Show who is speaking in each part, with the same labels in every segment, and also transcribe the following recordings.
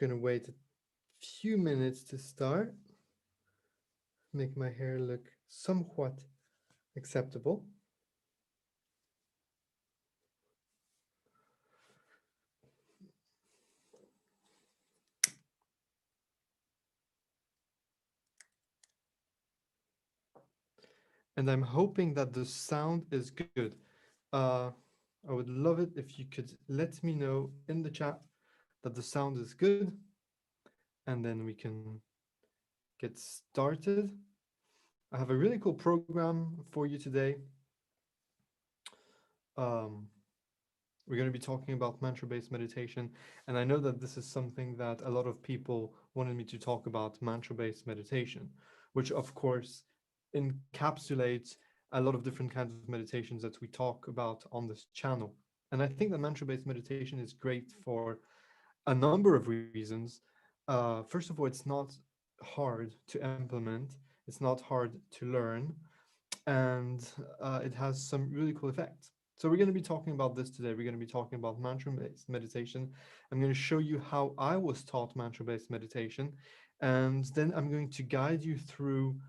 Speaker 1: Gonna wait a few minutes to start. Make my hair look somewhat acceptable. And I'm hoping that the sound is good. Uh, I would love it if you could let me know in the chat that the sound is good, and then we can get started. I have a really cool program for you today. Um, we're going to be talking about mantra-based meditation, and I know that this is something that a lot of people wanted me to talk about, mantra-based meditation, which of course encapsulates a lot of different kinds of meditations that we talk about on this channel. And I think that mantra-based meditation is great for a number of reasons. First of all, it's not hard to implement, it's not hard to learn, and it has some really cool effects. So we're going to be talking about this today. We're going to be talking about mantra-based meditation. I'm going to show you how I was taught mantra-based meditation, and then I'm going to guide you through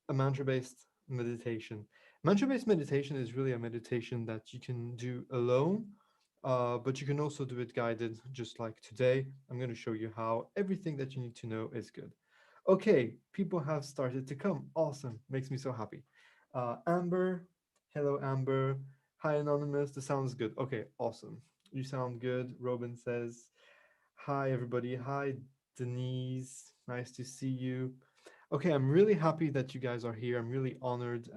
Speaker 1: a mantra-based meditation. Mantra-based meditation is really a meditation that you can do alone, but you can also do it guided, just like today. I'm going to show you how everything that you need to know is good. Okay, people have started to come. Awesome, makes me so happy. Amber, hello Amber. Hi Anonymous, the sound is good. Okay, awesome. You sound good. Robin says, hi everybody. Hi Denise, nice to see you. Okay, I'm really happy that you guys are here. I'm really honored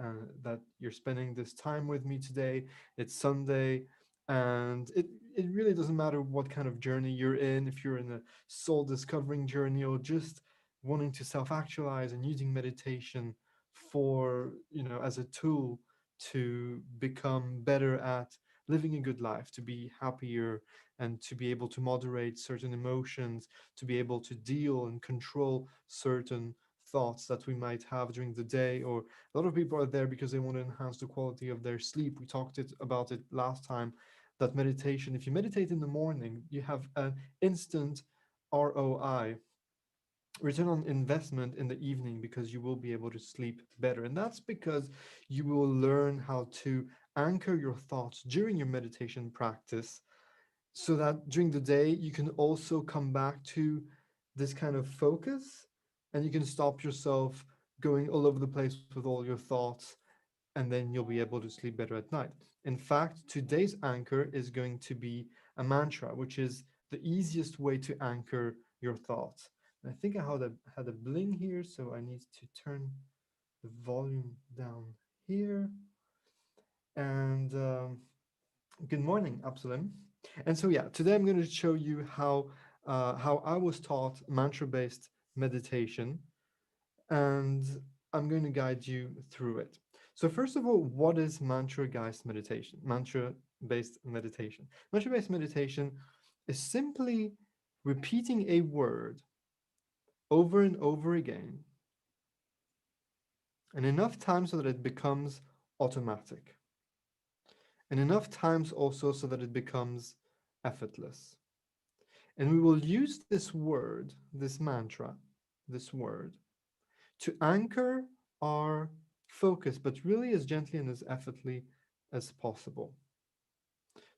Speaker 1: that you're spending this time with me today. It's Sunday, and it really doesn't matter what kind of journey you're in, if you're in a soul discovering journey or just wanting to self-actualize and using meditation for, as a tool to become better at living a good life, to be happier and to be able to moderate certain emotions, to be able to deal and control certain thoughts that we might have during the day. Or a lot of people are there because they want to enhance the quality of their sleep. We talked about it last time, that meditation, if you meditate in the morning, you have an instant ROI, return on investment, in the evening, because you will be able to sleep better. And that's because you will learn how to anchor your thoughts during your meditation practice, so that during the day you can also come back to this kind of focus, and you can stop yourself going all over the place with all your thoughts, and then you'll be able to sleep better at night. In fact, today's anchor is going to be a mantra, which is the easiest way to anchor your thoughts. And I think I had a bling here, so I need to turn the volume down here. And good morning, Absalom. And so yeah, today I'm going to show you how I was taught mantra-based meditation, and I'm going to guide you through it. So first of all, what is mantra-based meditation? Mantra-based meditation. Mantra-based meditation is simply repeating a word over and over again, and enough times so that it becomes automatic, and enough times also so that it becomes effortless. And we will use this word, this mantra, this word, to anchor our focus, but really as gently and as effortlessly as possible.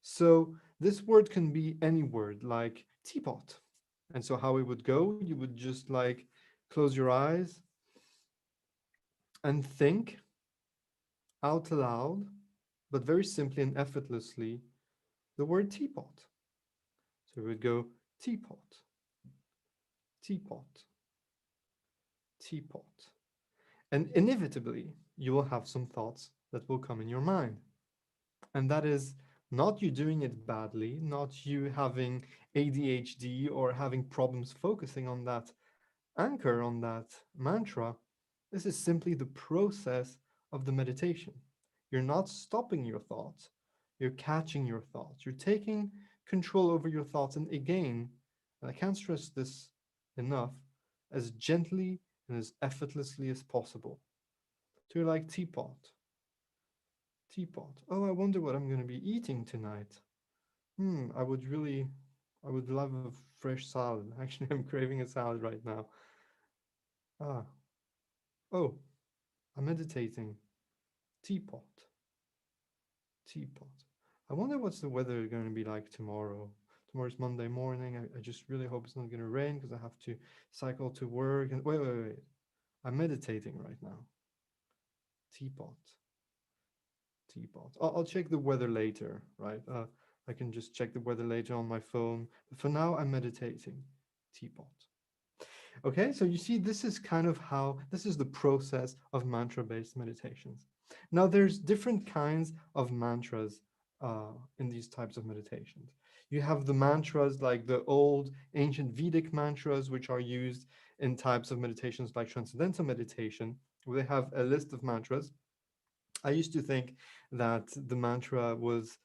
Speaker 1: So this word can be any word, like teapot. And so how it would go, you would just like close your eyes and think out loud, but very simply and effortlessly, the word teapot. So we would go teapot, teapot, teapot. And inevitably, you will have some thoughts that will come in your mind. And that is not you doing it badly, not you having ADHD or having problems focusing on that anchor, on that mantra. This is simply the process of the meditation. You're not stopping your thoughts, you're catching your thoughts, you're taking control over your thoughts. And again, and I can't stress this enough, as gently and as effortlessly as possible. So you're like teapot, teapot. Oh, I wonder what I'm going to be eating tonight. I would love fresh salad. Actually, I'm craving a salad right now. Ah, oh, I'm meditating. Teapot, teapot. I wonder what's the weather going to be like tomorrow. Tomorrow's Monday morning. I just really hope it's not going to rain because I have to cycle to work. And wait. I'm meditating right now. Teapot, teapot. I'll check the weather later, right? I can just check the weather later on my phone. But for now, I'm meditating. Teapot. Okay, so you see, this is kind of how, this is the process of mantra-based meditations. Now, there's different kinds of mantras in these types of meditations. You have the mantras like the old ancient Vedic mantras, which are used in types of meditations like Transcendental Meditation, where they have a list of mantras. I used to think that the mantra was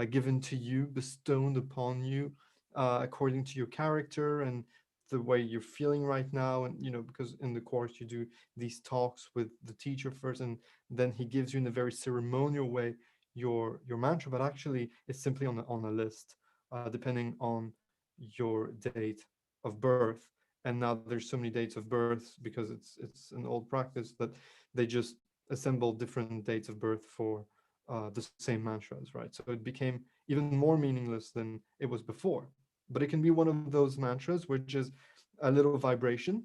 Speaker 1: given to you, bestowed upon you, according to your character and the way you're feeling right now. And, because in the course you do these talks with the teacher first, and then he gives you in a very ceremonial way your mantra. But actually, it's simply on a list, depending on your date of birth. And now there's so many dates of birth because it's an old practice that they just assemble different dates of birth for the same mantras, right? So it became even more meaningless than it was before. But it can be one of those mantras, which is a little vibration,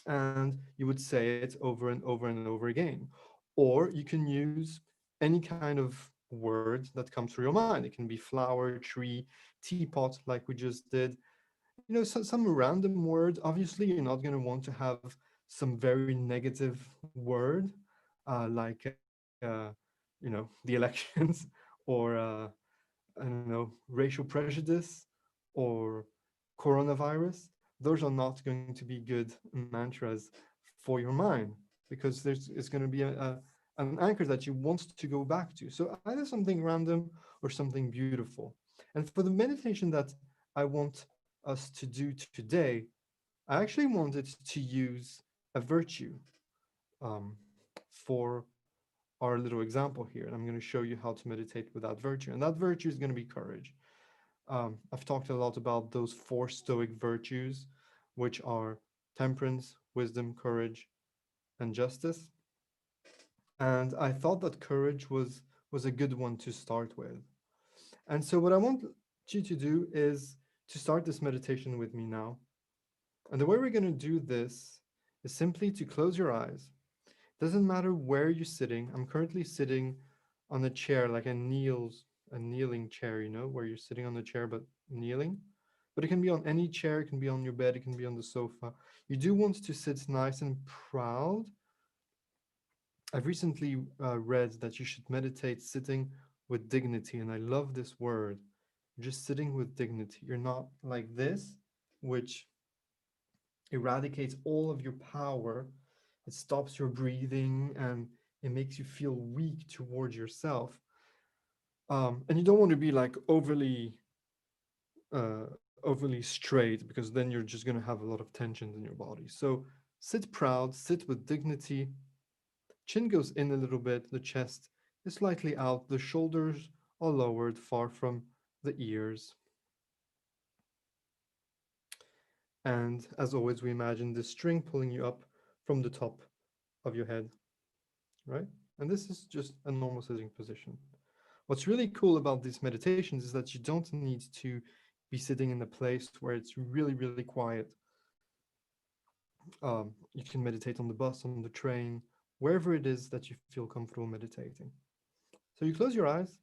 Speaker 1: and you would say it over and over and over again. Or you can use any kind of word that comes through your mind. It can be flower, tree, teapot, like we just did. Some random word. Obviously, you're not going to want to have some very negative word, like the elections, or I don't know, racial prejudice, or coronavirus. Those are not going to be good mantras for your mind, because it's going to be an anchor that you want to go back to. So either something random or something beautiful. And for the meditation that I want us to do today, I actually wanted to use a virtue for our little example here. And I'm going to show you how to meditate with that virtue. And that virtue is going to be courage. I've talked a lot about those four Stoic virtues, which are temperance, wisdom, courage, and justice. And I thought that courage was a good one to start with. And so what I want you to do is to start this meditation with me now. And the way we're going to do this is simply to close your eyes. Doesn't matter where you're sitting. I'm currently sitting on a chair, like a kneeling chair, where you're sitting on the chair but kneeling. But it can be on any chair, it can be on your bed, it can be on the sofa. You do want to sit nice and proud. I've recently read that you should meditate sitting with dignity, and I love this word. You're just sitting with dignity. You're not like this, which eradicates all of your power. It stops your breathing and it makes you feel weak towards yourself. And you don't want to be like overly straight, because then you're just going to have a lot of tensions in your body. So sit proud, sit with dignity. Chin goes in a little bit, the chest is slightly out, the shoulders are lowered far from the ears. And as always, we imagine the string pulling you up from the top of your head, right? And this is just a normal sitting position. What's really cool about these meditations is that you don't need to be sitting in a place where it's really, really quiet. You can meditate on the bus, on the train, wherever it is that you feel comfortable meditating. So you close your eyes,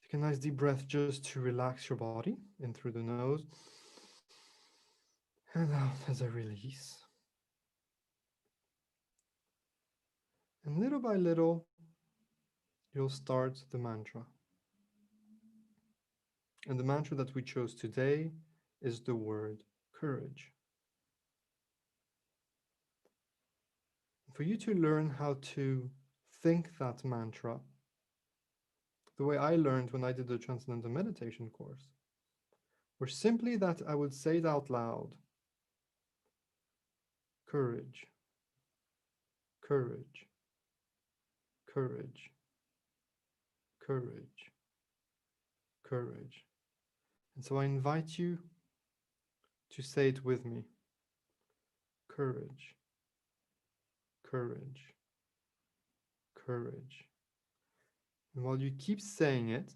Speaker 1: take a nice deep breath just to relax your body in through the nose, and out as a release. And little by little, you'll start the mantra. And the mantra that we chose today is the word courage. For you to learn how to think that mantra, the way I learned when I did the Transcendental Meditation course, were simply that I would say it out loud. Courage, courage, courage, courage, courage. And so I invite you to say it with me. Courage, courage, courage. And while you keep saying it,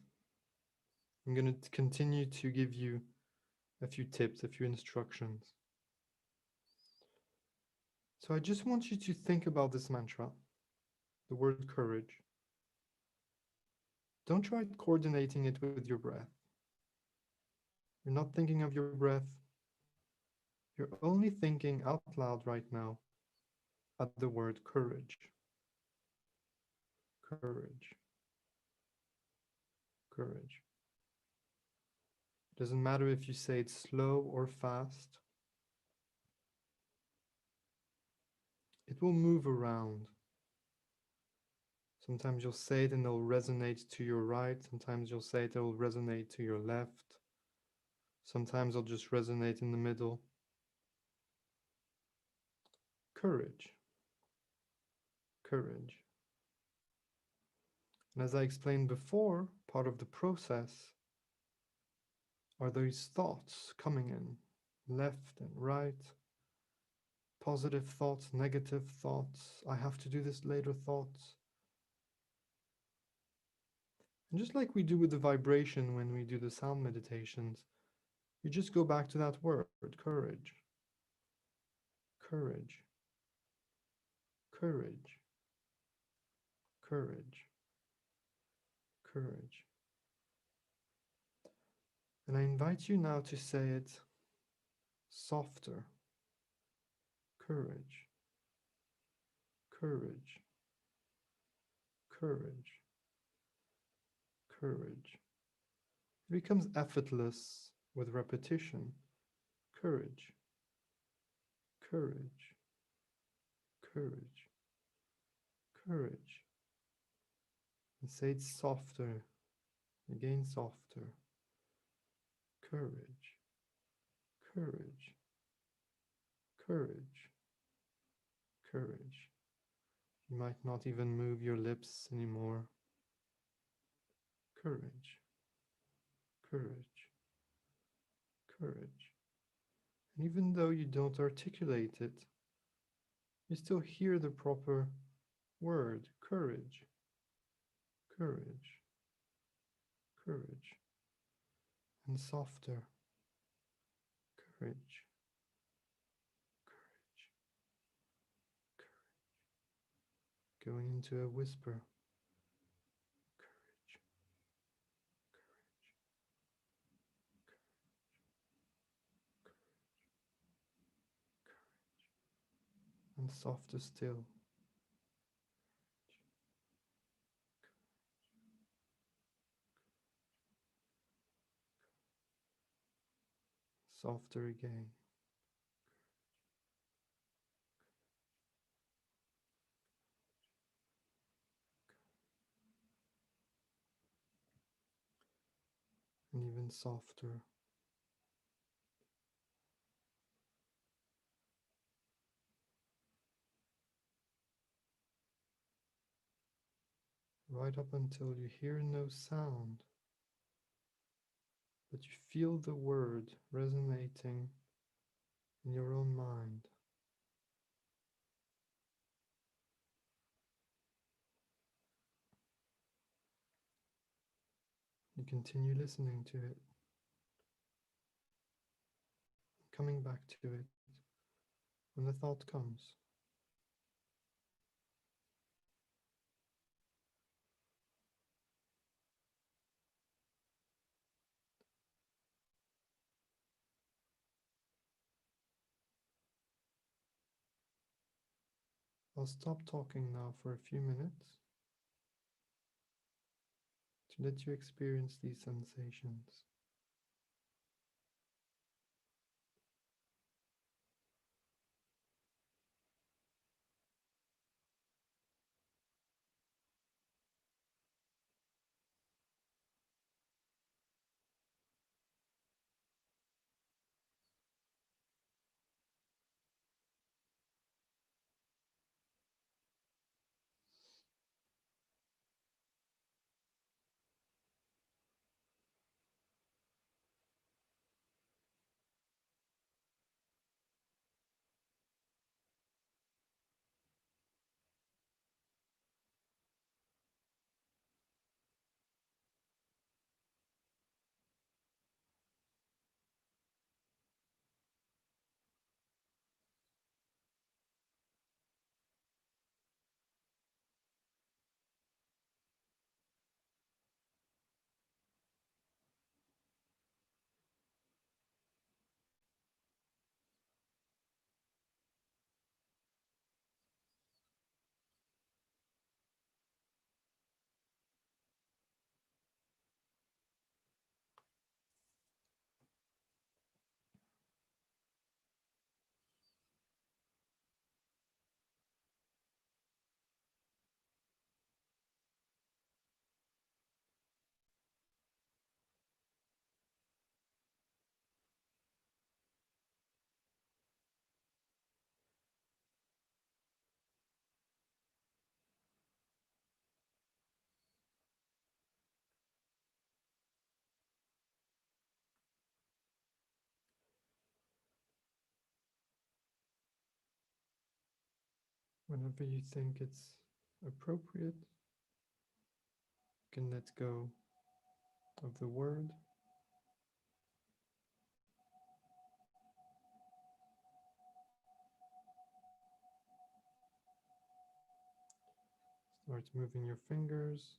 Speaker 1: I'm going to continue to give you a few tips, a few instructions. So I just want you to think about this mantra, the word courage. Don't try coordinating it with your breath. You're not thinking of your breath. You're only thinking out loud right now at the word courage. Courage. Courage. It doesn't matter if you say it slow or fast. It will move around. Sometimes you'll say it and it'll resonate to your right. Sometimes you'll say it, it'll resonate to your left. Sometimes it'll just resonate in the middle. Courage. Courage. And as I explained before, part of the process are those thoughts coming in, left and right, positive thoughts, negative thoughts, I have to do this later thoughts. And just like we do with the vibration when we do the sound meditations, you just go back to that word, courage, courage, courage, courage, courage. And I invite you now to say it softer. Courage, courage, courage, courage. It becomes effortless with repetition. Courage, courage, courage, courage. And say it softer, again softer. Courage, courage, courage, courage. You might not even move your lips anymore. Courage, courage, courage. And even though you don't articulate it, you still hear the proper word, courage, courage, courage, and softer, courage, courage, courage, going into a whisper, courage, courage, courage, and softer still, softer again. And even softer. Right up until you hear no sound, but you feel the word resonating in your own mind. You continue listening to it, coming back to it when the thought comes. I'll stop talking now for a few minutes to let you experience these sensations. Whenever you think it's appropriate, you can let go of the word. Start moving your fingers.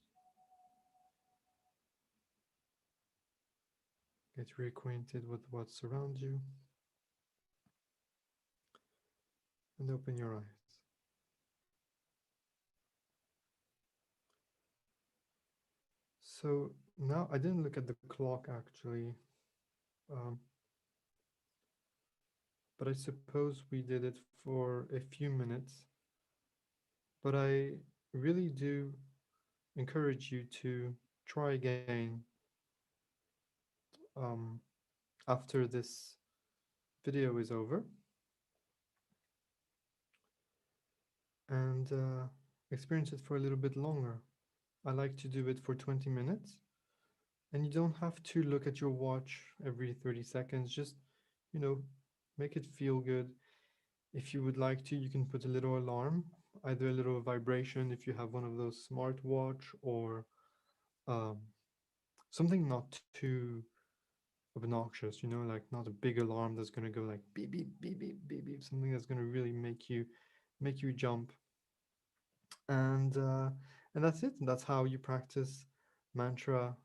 Speaker 1: Get reacquainted with what's around you and open your eyes. So now I didn't look at the clock actually, um, but I suppose we did it for a few minutes. But I really do encourage you to try again um, after this video is over and experience it for a little bit longer. I like to do it for 20 minutes, and you don't have to look at your watch every 30 seconds. Just, you know, make it feel good. If you would like to, you can put a little alarm, either a little vibration if you have one of those smartwatch, or um, something not too obnoxious, like not a big alarm that's going to go like beep beep beep beep beep beep, something that's going to really make you jump. And that's it. That's how you practice mantra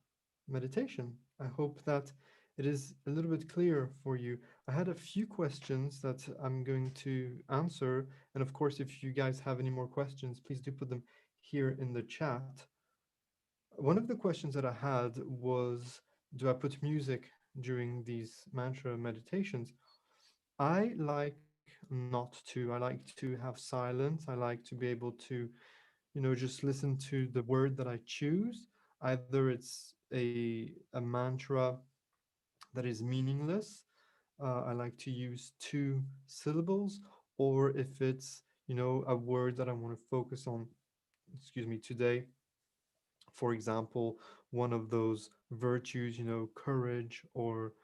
Speaker 1: meditation. I hope that it is a little bit clearer for you. I had a few questions that I'm going to answer, and of course, if you guys have any more questions, please do put them here in the chat. One of the questions that I had was, do I put music during these mantra meditations? I like not to. I like to have silence. I like to be able to, just listen to the word that I choose. Either it's a mantra that is meaningless. I like to use two syllables, or if it's, a word that I want to focus on, excuse me, today. For example, one of those virtues, courage, or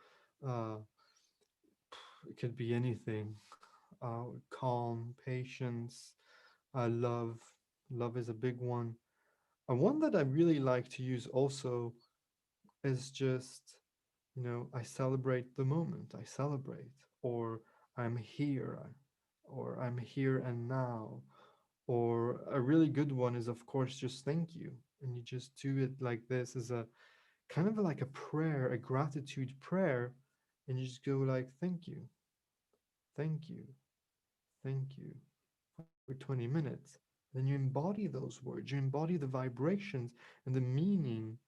Speaker 1: uh, it could be anything. Calm, patience, love. Love is a big one. And one that I really like to use also is just, I celebrate the moment. I celebrate, or I'm here, or I'm here and now. Or a really good one is, of course, just thank you. And you just do it like this as a kind of like a prayer, a gratitude prayer. And you just go like, thank you, thank you for 20 minutes. Then you embody those words, you embody the vibrations and the meaning,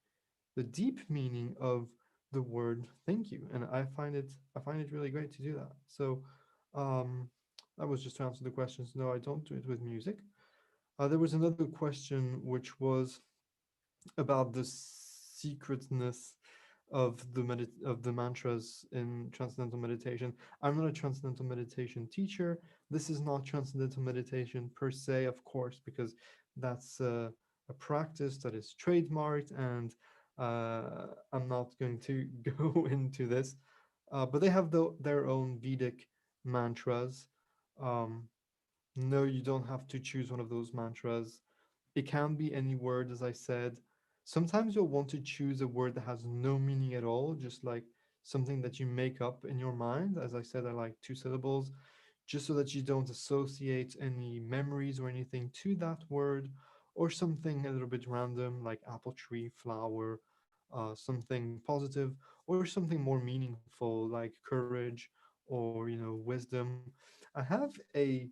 Speaker 1: the deep meaning of the word thank you. And I find it really great to do that. So um that was just to answer the questions. No, I don't do it with music. There was another question which was about the secretness of the mantras in transcendental meditation. I'm not a transcendental meditation teacher. This is not transcendental meditation per se, of course, because that's a practice that is trademarked, and I'm not going to go into this. But they have their own Vedic mantras. Um, no, you don't have to choose one of those mantras. It can be any word, as I said. Sometimes you'll want to choose a word that has no meaning at all, just like something that you make up in your mind. As I said, I like two syllables, just so that you don't associate any memories or anything to that word, or something a little bit random, like apple tree, flower, something positive, or something more meaningful, like courage or, wisdom. I have a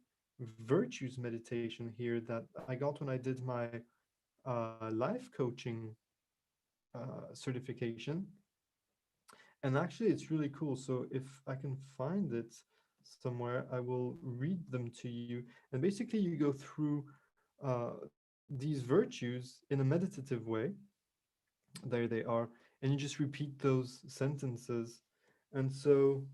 Speaker 1: virtues meditation here that I got when I did my life coaching certification. And actually, it's really cool. So if I can find it somewhere, I will read them to you. And basically, you go through these virtues in a meditative way. There they are. And you just repeat those sentences. And so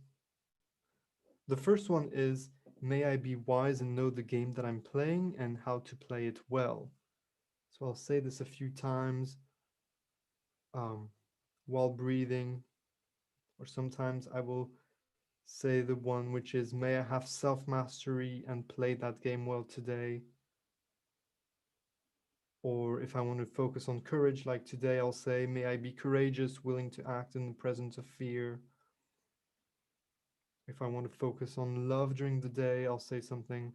Speaker 1: the first one is, may I be wise and know the game that I'm playing and how to play it well. So I'll say this a few times um, while breathing, or sometimes I will say the one which is, may I have self mastery and play that game well today. Or if I want to focus on courage, like today, I'll say, may I be courageous, willing to act in the presence of fear. If I want to focus on love during the day, I'll say something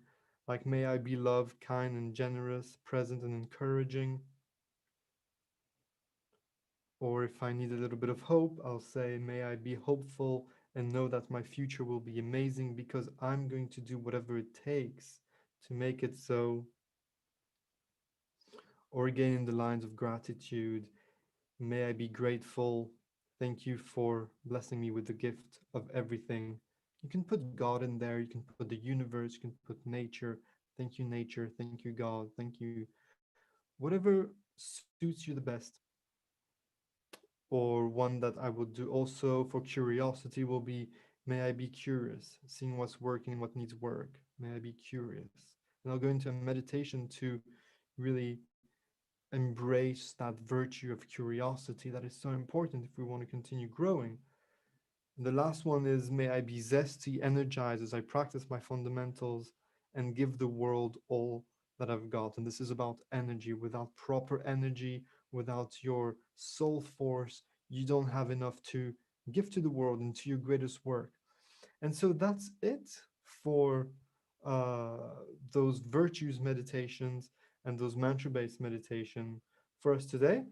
Speaker 1: like, may I be loved, kind, and generous, present and encouraging. Or if I need a little bit of hope, I'll say, may I be hopeful and know that my future will be amazing because I'm going to do whatever it takes to make it so. Or again, in the lines of gratitude, may I be grateful. Thank you for blessing me with the gift of everything. You can put God in there, you can put the universe, you can put nature. Thank you, nature. Thank you, God. Thank you. Whatever suits you the best. Or one that I would do also for curiosity will be, may I be curious, seeing what's working and what needs work. May I be curious. And I'll go into a meditation to really embrace that virtue of curiosity that is so important if we want to continue growing. And the last one is, may I be zesty, energized as I practice my fundamentals and give the world all that I've got. And this is about energy. Without proper energy, without your soul force, you don't have enough to give to the world and to your greatest work. And so that's it for uh, those virtues meditations and those mantra based meditation for us today.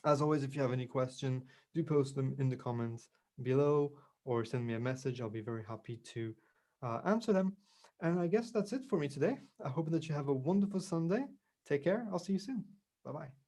Speaker 1: As always, if you have any question, do post them in the comments below or send me a message. I'll be very happy to answer them. And I guess that's it for me today. I hope that you have a wonderful Sunday. Take care. I'll see you soon. Bye bye.